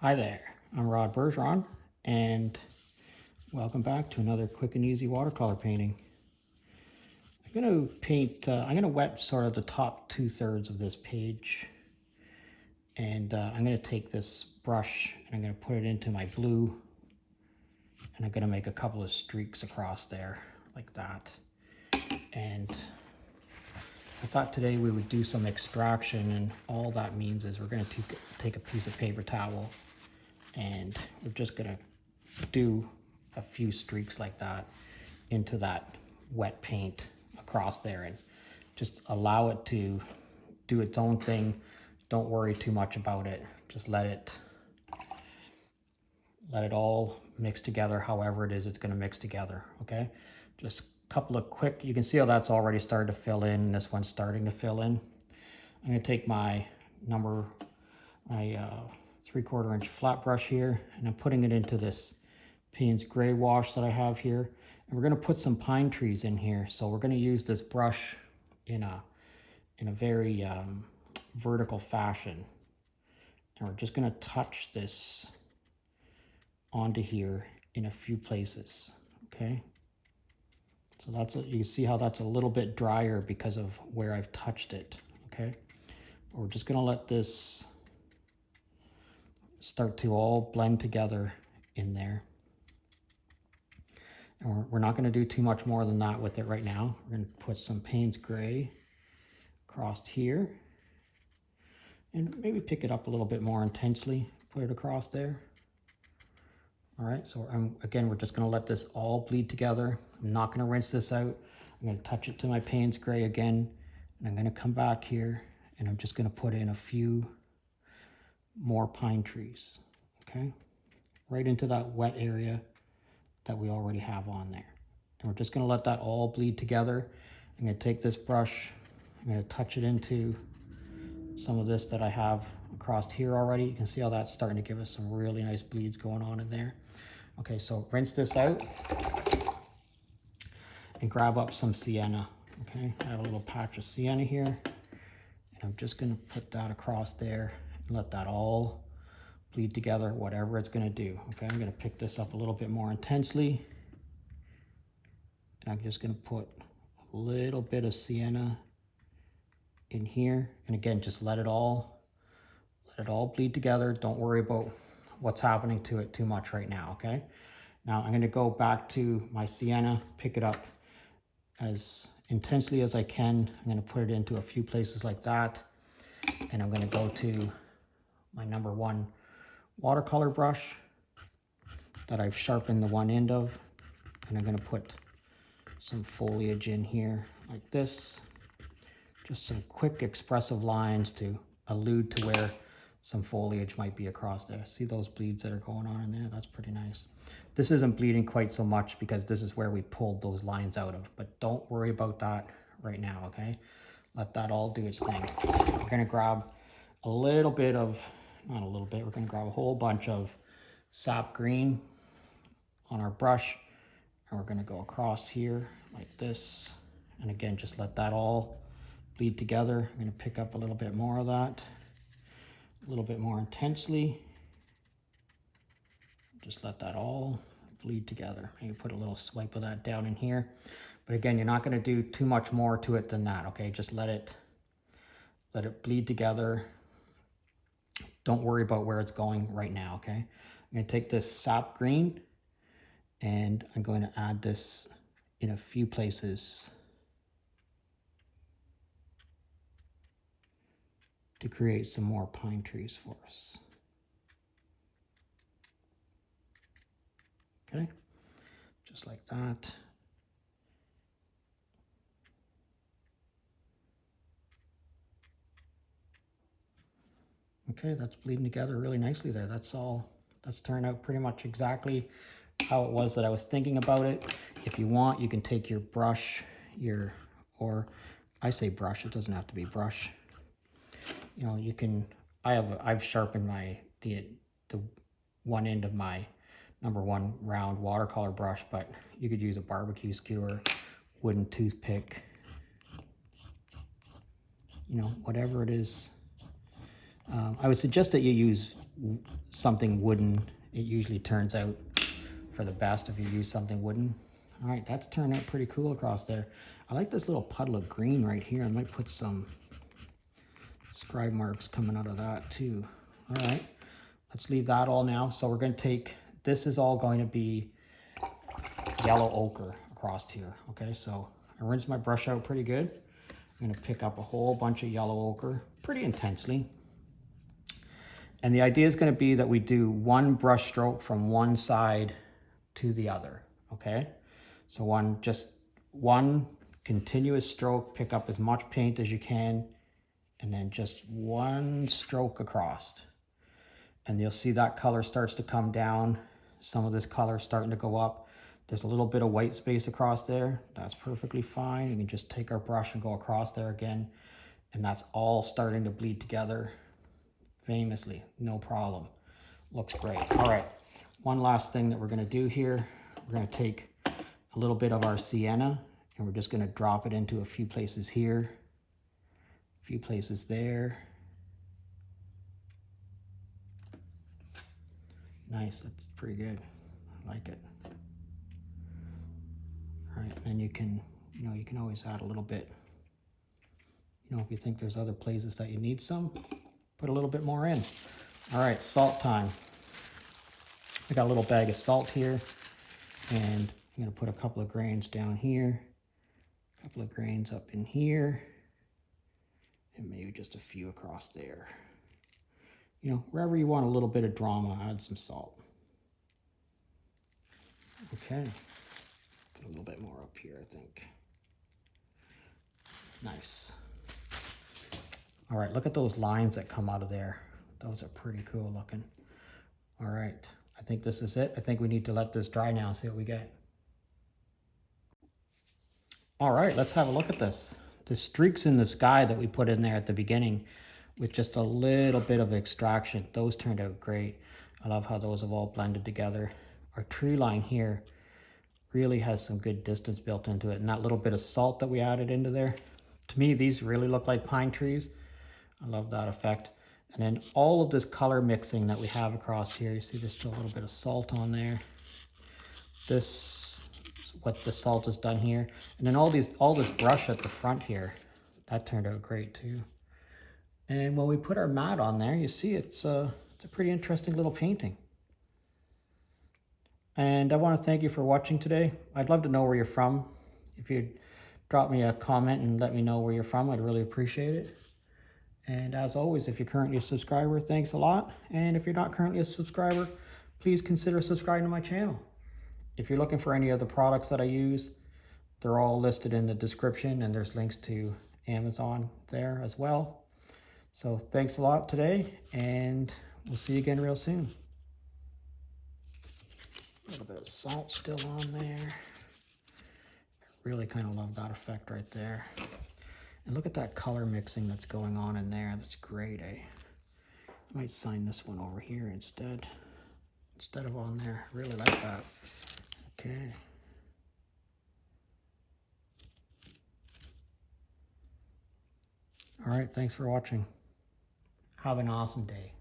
Hi there, I'm Rod Bergeron, and welcome back to another quick and easy watercolor painting. I'm going to paint, I'm going to wet sort of the top 2/3 of this page, and I'm going to take this brush and I'm going to put it into my blue, and I'm going to make a couple of streaks across there like that. And I thought today we would do some extraction, and all that means is we're going to take a piece of paper towel and we're just going to do a few streaks like that into that wet paint across there and just allow it to do its own thing. Don't worry too much about it. Just let it all mix together however it is it's going to mix together. Okay, just a couple of quick, you can see how that's already started to fill in, and this one's starting to fill in. I'm going to take my 3/4 inch flat brush here, and I'm putting it into this Payne's gray wash that I have here, and we're going to put some pine trees in here. So we're going to use this brush in a very vertical fashion, and we're just going to touch this onto here in a few places. Okay, so that's you can see how that's a little bit drier because of where I've touched it. Okay, but we're just going to let this start to all blend together in there. And we're not going to do too much more than that with it right now. We're going to put some Payne's gray across here, and maybe pick it up a little bit more intensely, put it across there. All right, so again, we're just going to let this all bleed together. I'm not going to rinse this out. I'm going to touch it to my Payne's gray again, and I'm going to come back here, and I'm just going to put in a few more pine trees, okay? Right into that wet area that we already have on there. And we're just going to let that all bleed together. I'm going to take this brush, I'm going to touch it into some of this that I have across here already. You can see how that's starting to give us some really nice bleeds going on in there. Okay, so rinse this out and grab up some sienna. Okay, I have a little patch of sienna here, and I'm just going to put that across there and let that all bleed together, whatever it's going to do. Okay, I'm going to pick this up a little bit more intensely, and I'm just going to put a little bit of sienna in here, and again, just let it all bleed together. Don't worry about what's happening to it too much right now. Okay, now I'm going to go back to my sienna, pick it up as intensely as I can. I'm going to put it into a few places like that, and I'm going to go to my #1 watercolor brush that I've sharpened the one end of, and I'm going to put some foliage in here like this. Just some quick expressive lines to allude to where some foliage might be across there. See those bleeds that are going on in there? That's pretty nice. This isn't bleeding quite so much because this is where we pulled those lines out of, but don't worry about that right now, okay? Let that all do its thing. We're gonna grab a little bit of, not a little bit, we're gonna grab a whole bunch of sap green on our brush, and we're gonna go across here like this. And again, just let that all bleed together. I'm going to pick up a little bit more of that, a little bit more intensely. Just let that all bleed together. Maybe put a little swipe of that down in here. But again, you're not going to do too much more to it than that, okay? Just let it bleed together. Don't worry about where it's going right now, okay? I'm going to take this sap green, and I'm going to add this in a few places to create some more pine trees for us. Okay, just like that. Okay, that's bleeding together really nicely there. That's turned out pretty much exactly how it was that I was thinking about it. If you want, you can take your brush, or I say brush, it doesn't have to be brush. You know, you can, I've sharpened the one end of my #1 round watercolor brush, but you could use a barbecue skewer, wooden toothpick, you know, whatever it is I would suggest that you use something wooden. It usually turns out for the best if you use something wooden. All right, that's turned out pretty cool across there. I like this little puddle of green right here. I might put some scribe marks coming out of that too. All right, let's leave that all now. So we're going to take, this is all going to be yellow ochre across here. Okay, so I rinsed my brush out pretty good. I'm going to pick up a whole bunch of yellow ochre pretty intensely. And the idea is going to be that we do one brush stroke from one side to the other. Okay, so just one continuous stroke, pick up as much paint as you can, and then just one stroke across. And you'll see that color starts to come down. Some of this color starting to go up. There's a little bit of white space across there. That's perfectly fine. We can just take our brush and go across there again. And that's all starting to bleed together famously, no problem. Looks great. All right, one last thing that we're gonna do here. We're gonna take a little bit of our sienna and we're just gonna drop it into a few places here, a few places there. Nice, that's pretty good. I like it. All right, and then you can always add a little bit. If you think there's other places that you need some, put a little bit more in. All right, salt time. I got a little bag of salt here, and I'm gonna put a couple of grains down here, a couple of grains up in here, and maybe just a few across there. Wherever you want a little bit of drama, add some salt. Okay, put a little bit more up here, I think. Nice. All right, look at those lines that come out of there. Those are pretty cool looking. All right, I think this is it. I think we need to let this dry now and see what we get. All right, let's have a look at this. The streaks in the sky that we put in there at the beginning with just a little bit of extraction, those turned out great. I love how those have all blended together. Our tree line here really has some good distance built into it, and that little bit of salt that we added into there, to me, these really look like pine trees. I love that effect. And then all of this color mixing that we have across here, you see there's still a little bit of salt on there. This is what the salt has done here. And then all this brush at the front here, that turned out great too. And when we put our mat on there, you see it's a pretty interesting little painting. And I want to thank you for watching today. I'd love to know where you're from. If you'd drop me a comment and let me know where you're from, I'd really appreciate it. And as always, if you're currently a subscriber, thanks a lot. And if you're not currently a subscriber, please consider subscribing to my channel. If you're looking for any of the products that I use, they're all listed in the description, and there's links to Amazon there as well. So thanks a lot today, and we'll see you again real soon. A little bit of salt still on there. I really kind of love that effect right there. And look at that color mixing that's going on in there. That's great, eh? I might sign this one over here instead of on there. I really like that. Okay. All right, thanks for watching. Have an awesome day.